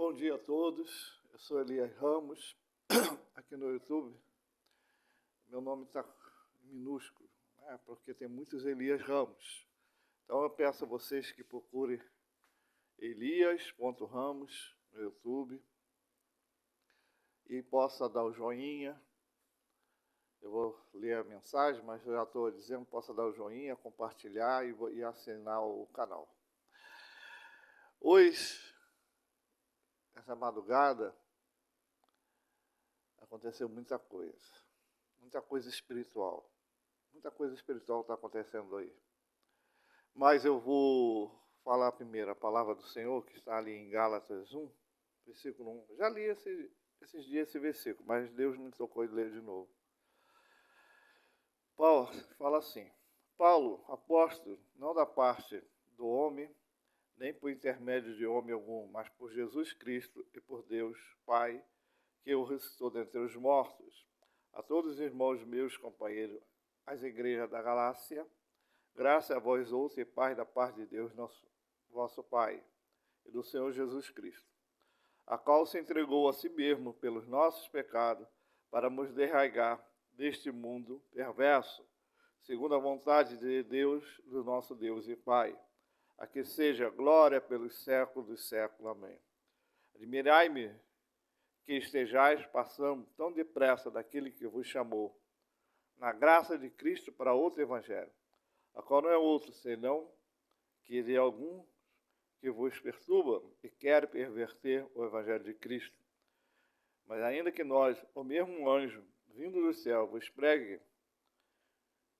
Bom dia a todos, eu sou Elias Ramos, aqui no YouTube. Meu nome está minúsculo, né, porque tem muitos Elias Ramos. Então eu peço a vocês que procurem Elias.Ramos no YouTube e possa dar o joinha. Eu vou ler a mensagem, mas eu já estou dizendo, possa dar o joinha, compartilhar e assinar o canal. Hoje, essa madrugada, aconteceu muita coisa espiritual. Muita coisa espiritual está acontecendo aí. Mas eu vou falar primeiro a palavra do Senhor, que está ali em Gálatas 1, versículo 1. Já li esses dias esse versículo, mas Deus me tocou de ler de novo. Paulo fala assim: Paulo, apóstolo, não da parte do homem, nem por intermédio de homem algum, mas por Jesus Cristo e por Deus, Pai, que o ressuscitou dentre os mortos, a todos os irmãos meus companheiros, as igrejas da Galácia, graça a vós outros e paz da parte de Deus, vosso Pai, e do Senhor Jesus Cristo, a qual se entregou a si mesmo pelos nossos pecados, para nos derraigar deste mundo perverso, segundo a vontade de Deus, do nosso Deus e Pai, a que seja glória pelos séculos dos séculos. Amém. Admirai-me que estejais passando tão depressa daquele que vos chamou, na graça de Cristo, para outro evangelho, a qual não é outro, senão que de algum que vos perturba e quer perverter o evangelho de Cristo. Mas ainda que nós, o mesmo anjo, vindo do céu, vos pregue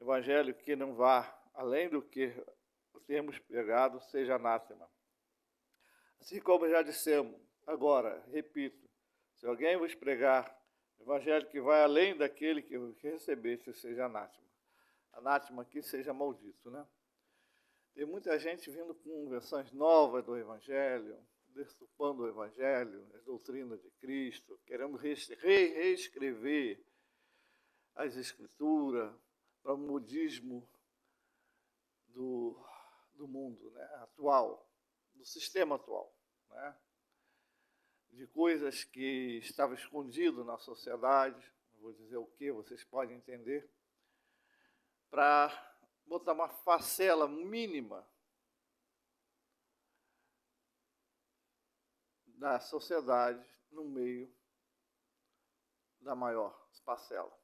evangelho que não vá além do que temos pregado, seja anátema. Assim como já dissemos, agora, repito, se alguém vos pregar evangelho que vai além daquele que recebeste, seja anátema. Anátema aqui seja maldito, né? Tem muita gente vindo com versões novas do evangelho, deturpando o evangelho, a doutrina de Cristo, querendo reescrever as escrituras para o modismo do mundo, né, atual, do sistema atual, né, de coisas que estavam escondidas na sociedade, não vou dizer o que, vocês podem entender, para botar uma facela mínima da sociedade no meio da maior parcela.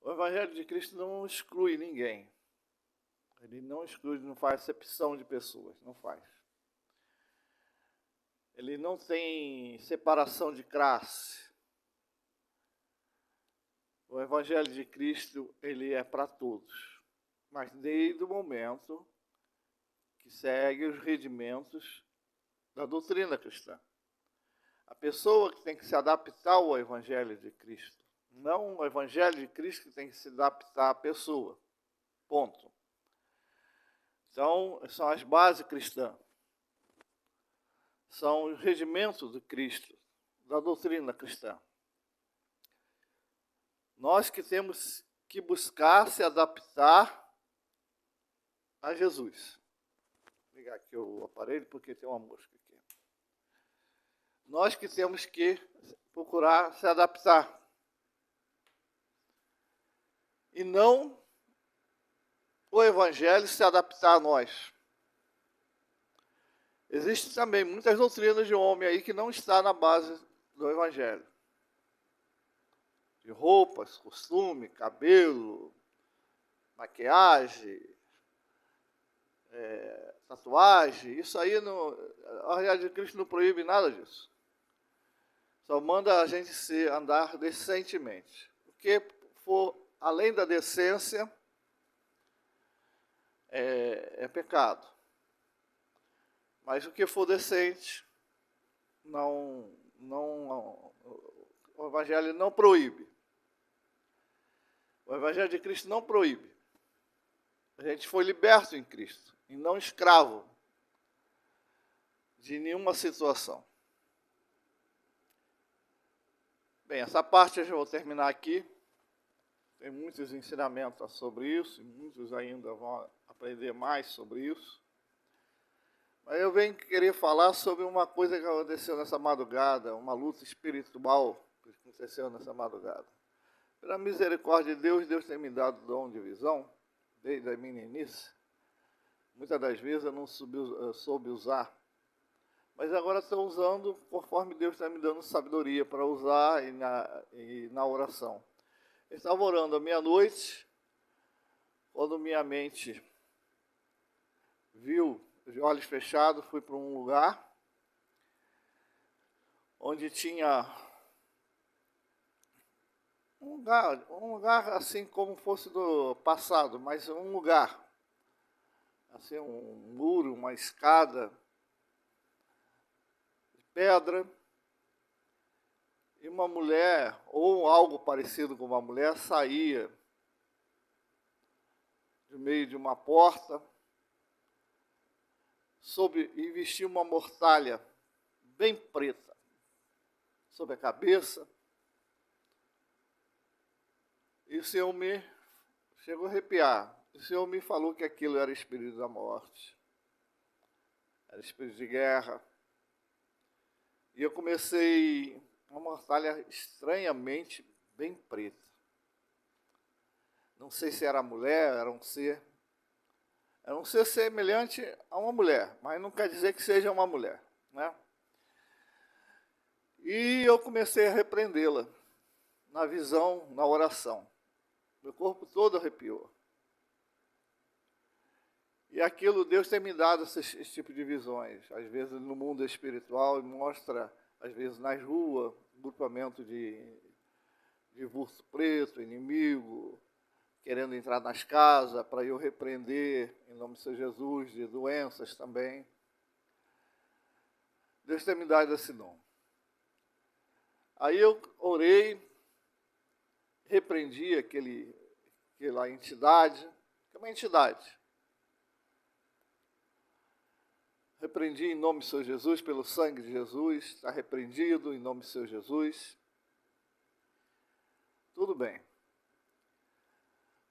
O Evangelho de Cristo não exclui ninguém. Ele não exclui, não faz acepção de pessoas, não faz. Ele não tem separação de classe. O Evangelho de Cristo, ele é para todos. Mas desde o momento que segue os rudimentos da doutrina cristã. A pessoa que tem que se adaptar ao Evangelho de Cristo. Não o Evangelho de Cristo que tem que se adaptar à pessoa. Ponto. Então, são as bases cristãs. São os regimentos de Cristo, da doutrina cristã. Nós que temos que buscar se adaptar a Jesus. Vou ligar aqui o aparelho porque tem uma mosca aqui. Nós que temos que procurar se adaptar. E não o Evangelho se adaptar a nós. Existem também muitas doutrinas de homem aí que não está na base do Evangelho. De roupas, costume, cabelo, maquiagem, tatuagem. Isso aí, a realidade de Cristo não proíbe nada disso. Só manda a gente andar decentemente. O que for além da decência é pecado. Mas o que for decente, o Evangelho não proíbe. O Evangelho de Cristo não proíbe. A gente foi liberto em Cristo, e não escravo de nenhuma situação. Bem, essa parte eu já vou terminar aqui. Tem muitos ensinamentos sobre isso, e muitos ainda vão aprender mais sobre isso. Mas eu venho querer falar sobre uma coisa que aconteceu nessa madrugada, uma luta espiritual que aconteceu nessa madrugada. Pela misericórdia de Deus, Deus tem me dado dom de visão, desde a meninice. Muitas das vezes eu não soube usar, mas agora estou usando conforme Deus está me dando sabedoria para usar e na oração. Eu estava orando à meia-noite, quando minha mente viu, os olhos fechados, fui para um lugar onde tinha um lugar assim como fosse do passado, mas um lugar, assim, um muro, uma escada de pedra, e uma mulher, ou algo parecido com uma mulher, saía do meio de uma porta, e vestia uma mortalha bem preta sobre a cabeça. E o Senhor chegou a arrepiar. O Senhor me falou que aquilo era espírito da morte, era espírito de guerra. E eu comecei uma mortalha estranhamente bem preta. Não sei se era mulher, era um ser semelhante a uma mulher, mas não quer dizer que seja uma mulher, né? E eu comecei a repreendê-la na visão, na oração. Meu corpo todo arrepiou. E aquilo, Deus tem me dado esse tipo de visões. Às vezes no mundo espiritual, e mostra, às vezes nas ruas, grupamento de vulto preto, inimigo, querendo entrar nas casas para eu repreender, em nome de Senhor Jesus, de doenças também. Deus tem me dado esse dom. Aí eu orei, repreendi aquela entidade, que é uma entidade. Repreendi em nome do Senhor Jesus, pelo sangue de Jesus, está repreendido em nome do Senhor Jesus. Tudo bem.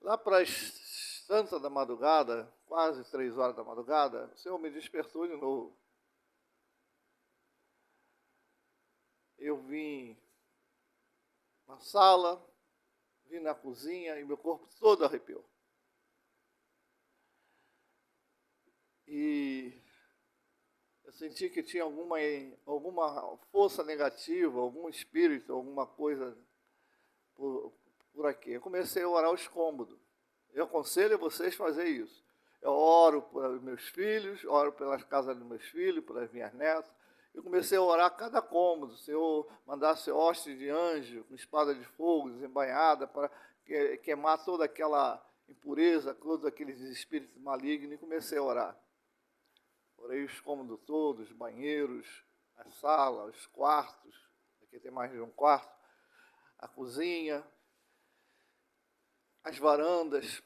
Lá para as tantas da madrugada, quase 3 horas da madrugada, o Senhor me despertou de novo. Eu vim na sala, vim na cozinha e meu corpo todo arrepiou. E eu senti que tinha alguma força negativa, algum espírito, alguma coisa por aqui. Eu comecei a orar os cômodos. Eu aconselho a vocês a fazer isso. Eu oro pelos meus filhos, oro pelas casas dos meus filhos, pelas minhas netas. Eu comecei a orar cada cômodo. O Senhor mandasse hoste de anjo, com espada de fogo, desembainhada, para queimar toda aquela impureza, todos aqueles espíritos malignos, e comecei a orar. Orei os cômodos todos, os banheiros, a sala, os quartos, aqui tem mais de um quarto, a cozinha, as varandas,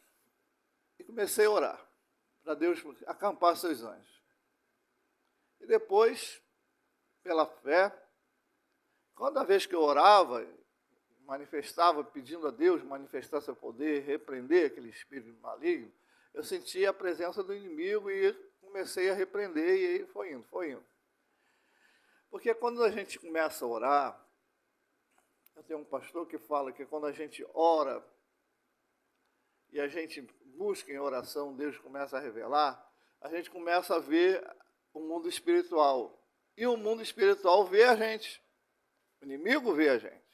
e comecei a orar, para Deus acampar seus anjos. E depois, pela fé, cada vez que eu orava, manifestava, pedindo a Deus manifestar seu poder, repreender aquele espírito maligno, eu sentia a presença do inimigo e comecei a repreender, e aí foi indo. Porque quando a gente começa a orar, eu tenho um pastor que fala que quando a gente ora e a gente busca em oração, Deus começa a revelar, a gente começa a ver o mundo espiritual. E o mundo espiritual vê a gente. O inimigo vê a gente.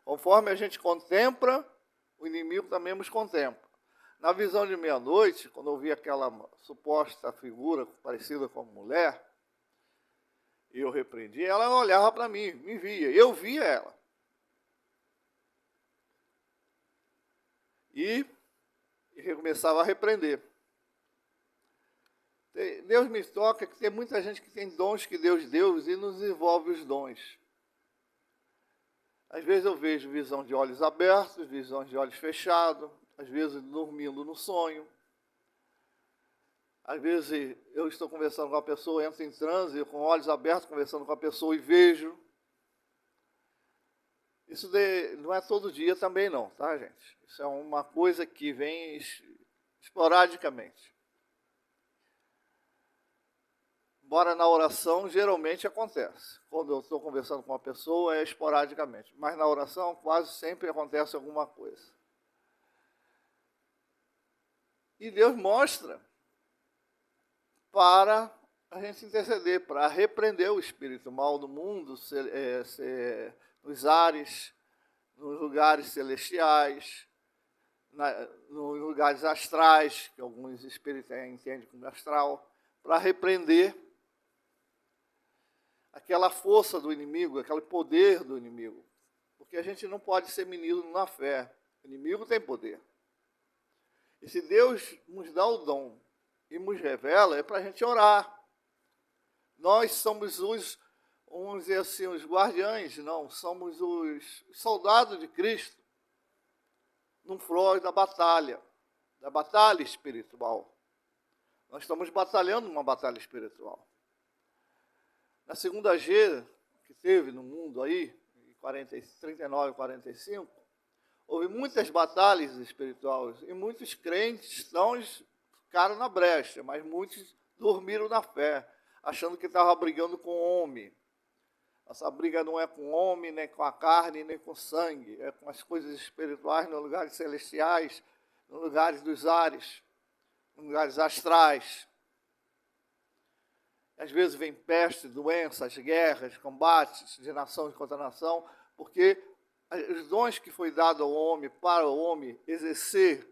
Conforme a gente contempla, o inimigo também nos contempla. Na visão de meia-noite, quando eu vi aquela suposta figura parecida com mulher, e eu repreendi, ela olhava para mim, me via, eu via ela. E começava a repreender. Deus me toca que tem muita gente que tem dons que Deus deu e nos desenvolve os dons. Às vezes eu vejo visão de olhos abertos, visão de olhos fechados, às vezes dormindo no sonho. Às vezes eu estou conversando com uma pessoa, entro em transe, com olhos abertos, conversando com a pessoa e vejo. Isso não é todo dia também não, tá, gente? Isso é uma coisa que vem esporadicamente. Embora na oração geralmente acontece. Quando eu estou conversando com uma pessoa é esporadicamente, mas na oração quase sempre acontece alguma coisa. E Deus mostra para a gente interceder, para repreender o espírito mal do mundo, nos ares, nos lugares celestiais, nos lugares astrais, que alguns espíritos entendem como astral, para repreender aquela força do inimigo, aquele poder do inimigo. Porque a gente não pode ser menino na fé. O inimigo tem poder. E se Deus nos dá o dom e nos revela, é para a gente orar. Nós somos vamos dizer assim, os guardiães, não, somos os soldados de Cristo no front da batalha espiritual. Nós estamos batalhando uma batalha espiritual. Na segunda G que teve no mundo aí, em 39 e 45, houve muitas batalhas espirituais e muitos crentes ficaram na brecha, mas muitos dormiram na fé, achando que estava brigando com o homem. Essa briga não é com o homem, nem com a carne, nem com o sangue, é com as coisas espirituais, nos lugares celestiais, nos lugares dos ares, nos lugares astrais. Às vezes vem peste, doenças, guerras, combates de nação contra nação, porque os dons que foi dado ao homem, para o homem exercer,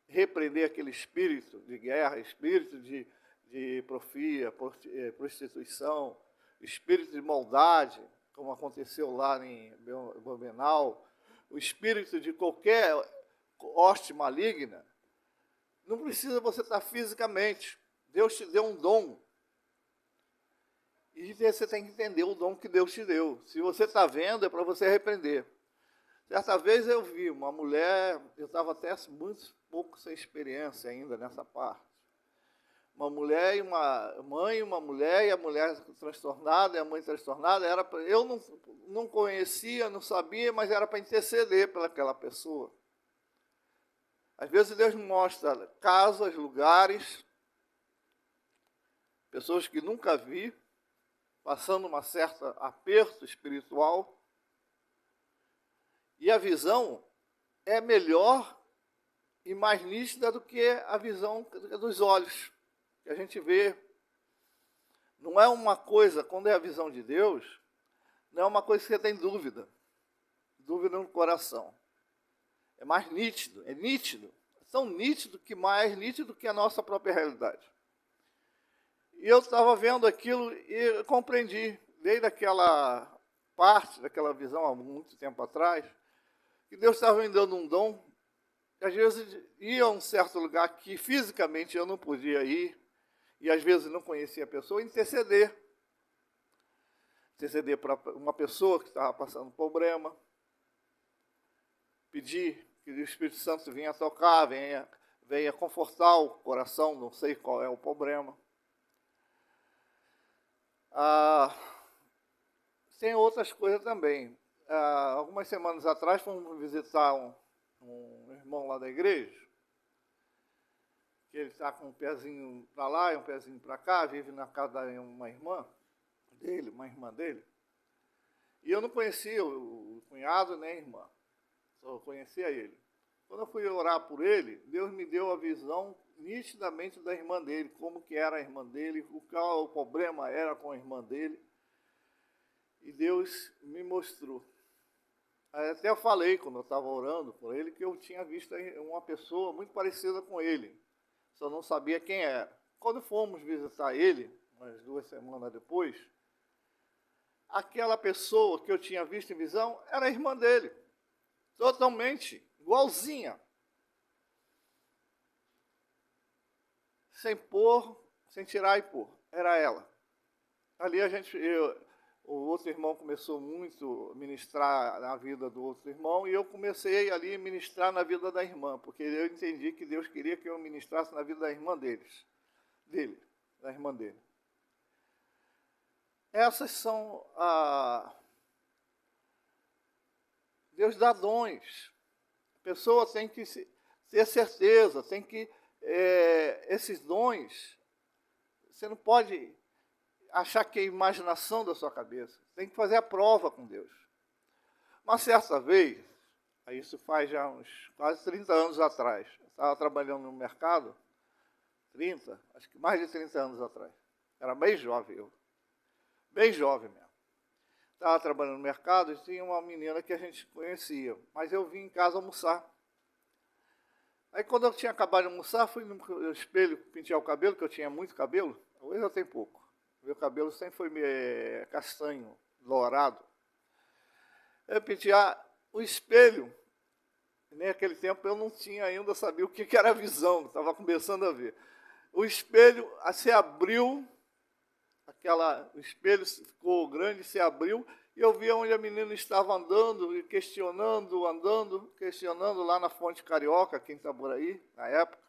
repreender aquele espírito de guerra, espírito de porfia, prostituição, espírito de maldade, como aconteceu lá em Blumenau, o espírito de qualquer hoste maligna, não precisa você estar fisicamente. Deus te deu um dom. E você tem que entender o dom que Deus te deu. Se você está vendo, é para você repreender. Certa vez eu vi uma mulher, eu estava até muito pouco sem experiência ainda nessa parte. Uma mulher e uma mãe, uma mulher, e a mulher transtornada, e a mãe transtornada, eu não conhecia, não sabia, mas era para interceder pelaquela pessoa. Às vezes Deus mostra casas, lugares, pessoas que nunca vi, passando um certo aperto espiritual, e a visão é melhor e mais nítida do que a visão dos olhos, que a gente vê. Não é uma coisa, quando é a visão de Deus, não é uma coisa que você tem dúvida no coração. É mais nítido, é nítido, tão nítido que mais nítido que a nossa própria realidade. E eu estava vendo aquilo e compreendi, desde aquela parte, daquela visão há muito tempo atrás, que Deus estava me dando um dom, que às vezes ia a um certo lugar que fisicamente eu não podia ir, e às vezes não conhecia a pessoa, interceder para uma pessoa que estava passando problema, pedir que o Espírito Santo venha tocar, venha confortar o coração, não sei qual é o problema. Tem outras coisas também. Algumas semanas atrás fomos visitar um irmão lá da igreja, que ele está com um pezinho para lá e um pezinho para cá, vive na casa de uma irmã dele. E eu não conhecia o cunhado nem a irmã, só conhecia ele. Quando eu fui orar por ele, Deus me deu a visão nitidamente da irmã dele, como que era a irmã dele, qual o problema era com a irmã dele. E Deus me mostrou. Até eu falei, quando eu estava orando por ele, que eu tinha visto uma pessoa muito parecida com ele, só não sabia quem era. Quando fomos visitar ele, umas 2 semanas depois, aquela pessoa que eu tinha visto em visão era a irmã dele, totalmente igualzinha, sem tirar e pôr, era ela. Ali o outro irmão começou muito a ministrar na vida do outro irmão, e eu comecei ali a ministrar na vida da irmã, porque eu entendi que Deus queria que eu ministrasse na vida da irmã da irmã dele. Essas são Deus dá dons. A pessoa tem que ter certeza, tem que esses dons, você não pode achar que é imaginação da sua cabeça. Tem que fazer a prova com Deus. Uma certa vez, isso faz já uns quase 30 anos atrás, eu estava trabalhando no mercado, acho que mais de 30 anos atrás. Era bem jovem eu, bem jovem mesmo. Estava trabalhando no mercado e tinha uma menina que a gente conhecia, mas eu vim em casa almoçar. Aí quando eu tinha acabado de almoçar, fui no espelho pentear o cabelo, que eu tinha muito cabelo, hoje eu tenho pouco. Meu cabelo sempre foi castanho, dourado. Eu pentear o espelho, nem naquele tempo eu não tinha ainda, sabia o que era visão, estava começando a ver. O espelho se abriu, o espelho ficou grande, se abriu, e eu vi onde a menina estava andando, e questionando lá na Fonte Carioca, aqui em Itaboraí, na época.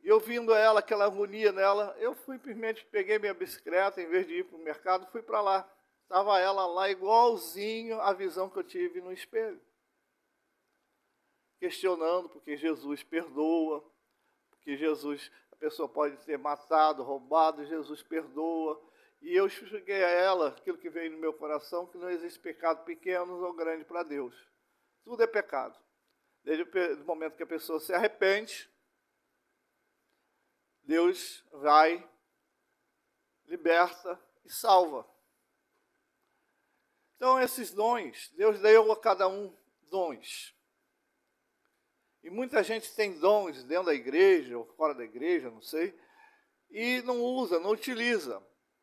E eu vindo ela, aquela agonia nela, eu simplesmente peguei minha bicicleta, em vez de ir para o mercado, fui para lá. Estava ela lá igualzinho à visão que eu tive no espelho. Questionando, porque Jesus perdoa, porque Jesus, a pessoa pode ter matado, roubado, Jesus perdoa. E eu expliquei a ela aquilo que veio no meu coração, que não existe pecado pequeno ou grande para Deus. Tudo é pecado. Desde o momento que a pessoa se arrepende, Deus vai, liberta e salva. Então, esses dons, Deus deu a cada um dons. E muita gente tem dons dentro da igreja ou fora da igreja, não sei, e não usa, não utiliza.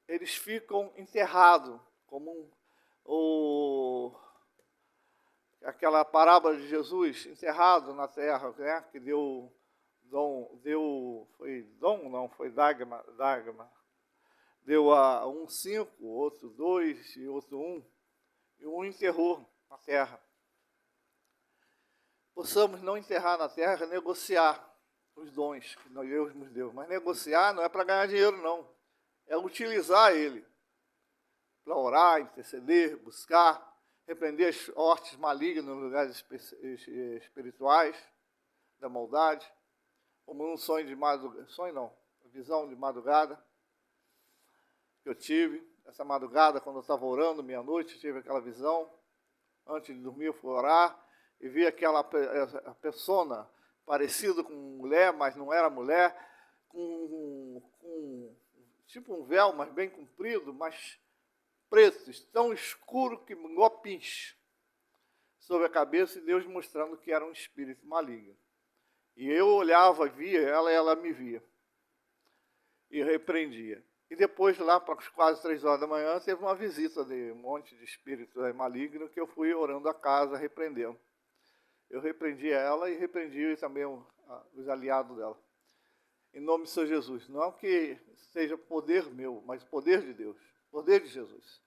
Eles ficam enterrados, como aquela parábola de Jesus, enterrado na terra, né, que foi Dagma. Deu a um 5, outro 2 e outro 1, e um enterrou na terra. Possamos não enterrar na terra, negociar os dons que Deus nos deu. Mas negociar não é para ganhar dinheiro, não. É utilizar ele para orar, interceder, buscar, repreender as hostes malignas nos lugares espirituais da maldade, como um sonho de madrugada, visão de madrugada que eu tive. Essa madrugada, quando eu estava orando, meia-noite, tive aquela visão. Antes de dormir, eu fui orar e vi aquela persona parecida com mulher, mas não era mulher, com tipo um véu, mas bem comprido, mas preto, tão escuro que igual pinche, sobre a cabeça, e Deus mostrando que era um espírito maligno. E eu olhava, via ela, e ela me via. E repreendia. E depois, lá para quase 3 horas da manhã, teve uma visita de um monte de espírito maligno, que eu fui orando a casa, repreendendo. Eu repreendi ela e repreendi também os aliados dela. Em nome do Senhor Jesus. Não que seja poder meu, mas poder de Deus. Poder de Jesus.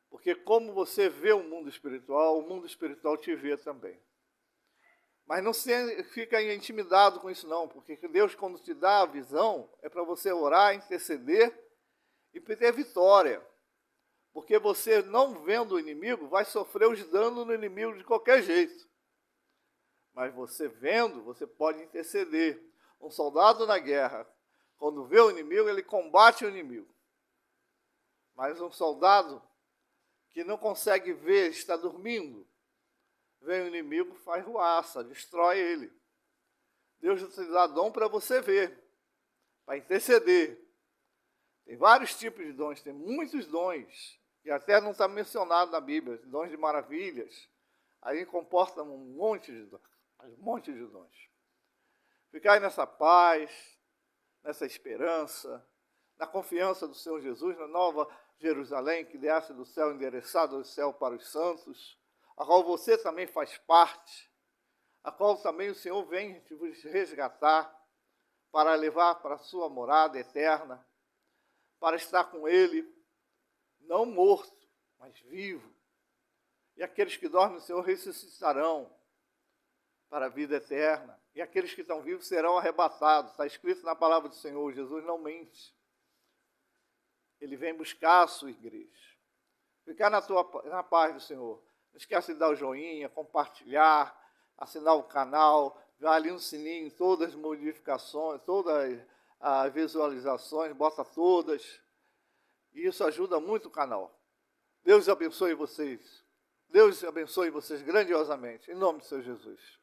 Porque como você vê o mundo espiritual te vê também. Mas não fica intimidado com isso não, porque Deus, quando te dá a visão, é para você orar, interceder e ter vitória. Porque você, não vendo o inimigo, vai sofrer os danos no inimigo de qualquer jeito. Mas você vendo, você pode interceder. Um soldado na guerra, quando vê o inimigo, ele combate o inimigo. Mas um soldado que não consegue ver, está dormindo, vem o inimigo, faz ruaça, destrói ele. Deus te dá dom para você ver, para interceder. Tem vários tipos de dons, tem muitos dons, que até não está mencionado na Bíblia, dons de maravilhas. Aí comporta um monte de dons. Ficai nessa paz, nessa esperança, na confiança do Senhor Jesus, na nova Jerusalém, que desce do céu, endereçado do céu para os santos, a qual você também faz parte, a qual também o Senhor vem vos resgatar, para levar para a sua morada eterna, para estar com Ele, não morto, mas vivo. E aqueles que dormem no Senhor ressuscitarão para a vida eterna. E aqueles que estão vivos serão arrebatados. Está escrito na palavra do Senhor, Jesus não mente. Ele vem buscar a sua igreja. Ficar na paz do Senhor. Não esquece de dar o joinha, compartilhar, assinar o canal, já ali no sininho, todas as modificações, todas as visualizações, bota todas. E isso ajuda muito o canal. Deus abençoe vocês. Deus abençoe vocês grandiosamente. Em nome do Senhor Jesus.